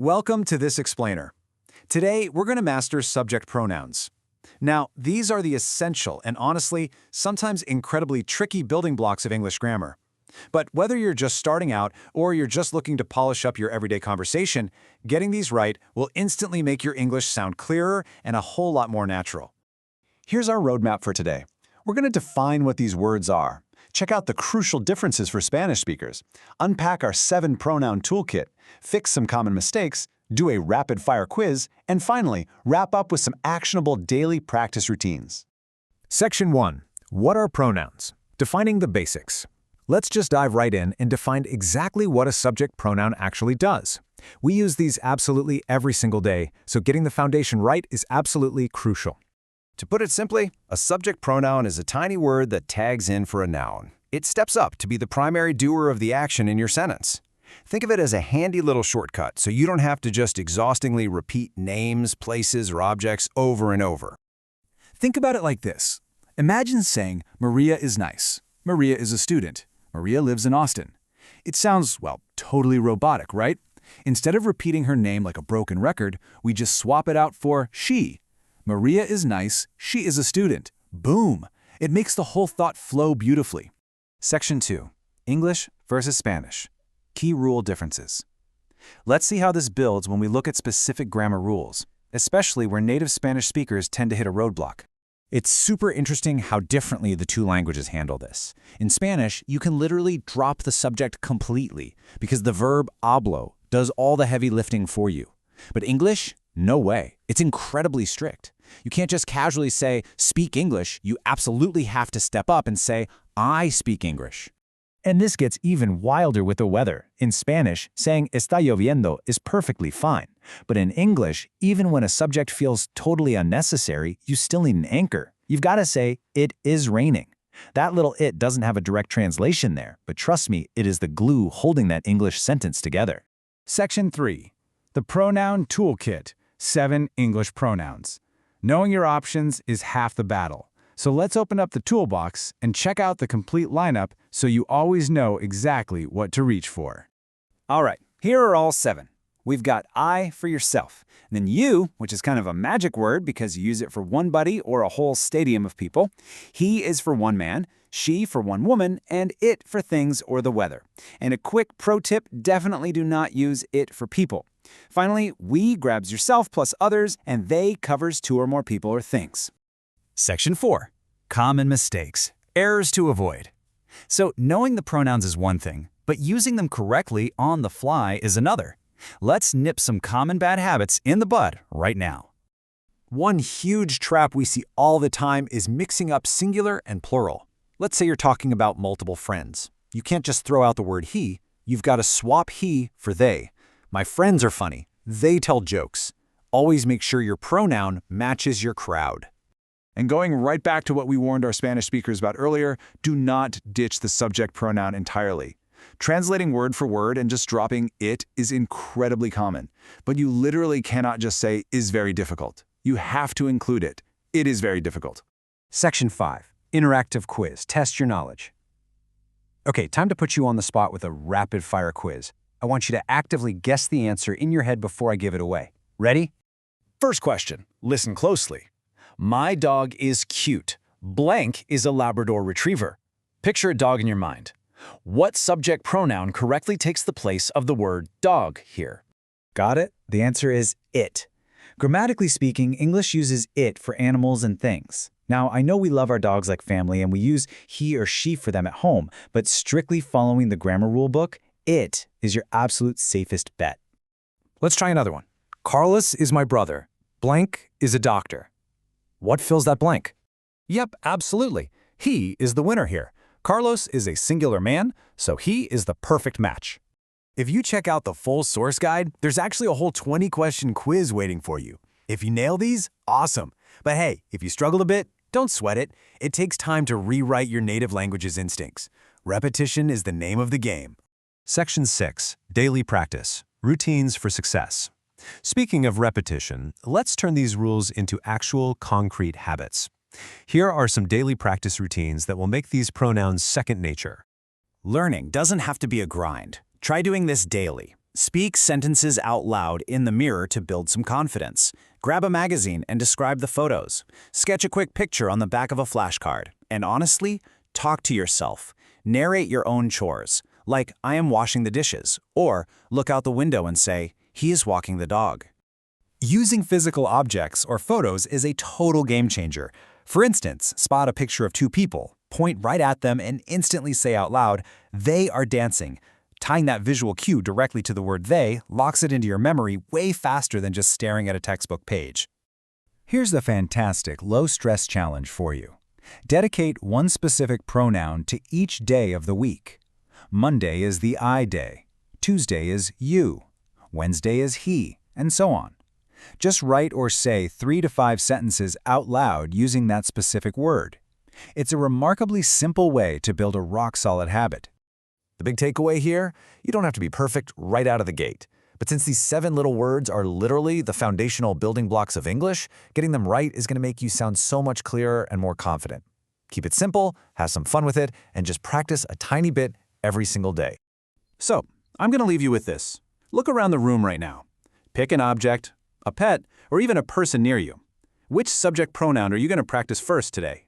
Welcome to this explainer. Today, we're going to master subject pronouns. Now, these are the essential and honestly, sometimes incredibly tricky building blocks of English grammar. But whether you're just starting out or you're just looking to polish up your everyday conversation, getting these right will instantly make your English sound clearer and a whole lot more natural. Here's our roadmap for today. We're going to define what these words are, check out the crucial differences for Spanish speakers, unpack our 7 pronoun toolkit, fix some common mistakes, do a rapid-fire quiz, and finally, wrap up with some actionable daily practice routines. Section 1. What are pronouns? Defining the basics. Let's just dive right in and define exactly what a subject pronoun actually does. We use these absolutely every single day, so getting the foundation right is absolutely crucial. To put it simply, a subject pronoun is a tiny word that tags in for a noun. It steps up to be the primary doer of the action in your sentence. Think of it as a handy little shortcut, so you don't have to just exhaustingly repeat names, places, or objects over and over. Think about it like this. Imagine saying, Maria is nice. Maria is a student. Maria lives in Austin. It sounds, well, totally robotic, right? Instead of repeating her name like a broken record, we just swap it out for she. Maria is nice. She is a student. Boom! It makes the whole thought flow beautifully. Section 2. English versus Spanish. Key rule differences. Let's see how this builds when we look at specific grammar rules, especially where native Spanish speakers tend to hit a roadblock. It's super interesting how differently the two languages handle this. In Spanish, you can literally drop the subject completely because the verb hablo does all the heavy lifting for you. But English? No way. It's incredibly strict. You can't just casually say, speak English. You absolutely have to step up and say, I speak English. And this gets even wilder with the weather. In Spanish, saying está lloviendo is perfectly fine. But in English, even when a subject feels totally unnecessary, you still need an anchor. You've got to say, it is raining. That little it doesn't have a direct translation there, but trust me, it is the glue holding that English sentence together. Section 3. The Pronoun Toolkit. 7 English pronouns. Knowing your options is half the battle. So let's open up the toolbox and check out the complete lineup so you always know exactly what to reach for. All right, here are all 7. We've got I for yourself, and then you, which is kind of a magic word because you use it for one buddy or a whole stadium of people. He is for one man, she for one woman, and it for things or the weather. And a quick pro tip, definitely do not use it for people. Finally, we grabs yourself plus others, and they covers 2 or more people or things. Section 4. Common mistakes. Errors to avoid. So knowing the pronouns is one thing, but using them correctly on the fly is another. Let's nip some common bad habits in the bud right now. One huge trap we see all the time is mixing up singular and plural. Let's say you're talking about multiple friends. You can't just throw out the word he, you've got to swap he for they. My friends are funny. They tell jokes. Always make sure your pronoun matches your crowd. And going right back to what we warned our Spanish speakers about earlier, do not ditch the subject pronoun entirely. Translating word for word and just dropping it is incredibly common, but you literally cannot just say is very difficult. You have to include it. It is very difficult. Section 5. Interactive quiz. Test your knowledge. Okay, time to put you on the spot with a rapid-fire quiz. I want you to actively guess the answer in your head before I give it away. Ready? First question. Listen closely. My dog is cute. Blank is a Labrador Retriever. Picture a dog in your mind. What subject pronoun correctly takes the place of the word dog here? Got it? The answer is it. Grammatically speaking, English uses it for animals and things. Now, I know we love our dogs like family and we use he or she for them at home, but strictly following the grammar rule book, it is your absolute safest bet. Let's try another one. Carlos is my brother. Blank is a doctor. What fills that blank? Yep, absolutely. He is the winner here. Carlos is a singular man, so he is the perfect match. If you check out the full source guide, there's actually a whole 20-question quiz waiting for you. If you nail these, awesome. But hey, if you struggled a bit, don't sweat it. It takes time to rewrite your native language's instincts. Repetition is the name of the game. Section 6. Daily practice. Routines for success. Speaking of repetition, let's turn these rules into actual concrete habits. Here are some daily practice routines that will make these pronouns second nature. Learning doesn't have to be a grind. Try doing this daily. Speak sentences out loud in the mirror to build some confidence. Grab a magazine and describe the photos. Sketch a quick picture on the back of a flashcard. And honestly, talk to yourself. Narrate your own chores, like I am washing the dishes, or look out the window and say, he is walking the dog. Using physical objects or photos is a total game changer. For instance, spot a picture of two people, point right at them, and instantly say out loud, they are dancing. Tying that visual cue directly to the word they locks it into your memory way faster than just staring at a textbook page. Here's the fantastic low-stress challenge for you. Dedicate one specific pronoun to each day of the week. Monday is the I day, Tuesday is you, Wednesday is he, and so on. Just write or say 3 to 5 sentences out loud using that specific word. It's a remarkably simple way to build a rock-solid habit. The big takeaway here, you don't have to be perfect right out of the gate. But since these 7 little words are literally the foundational building blocks of English, getting them right is going to make you sound so much clearer and more confident. Keep it simple, have some fun with it, and just practice a tiny bit every single day. So, I'm going to leave you with this. Look around the room right now. Pick an object, a pet, or even a person near you. Which subject pronoun are you going to practice first today?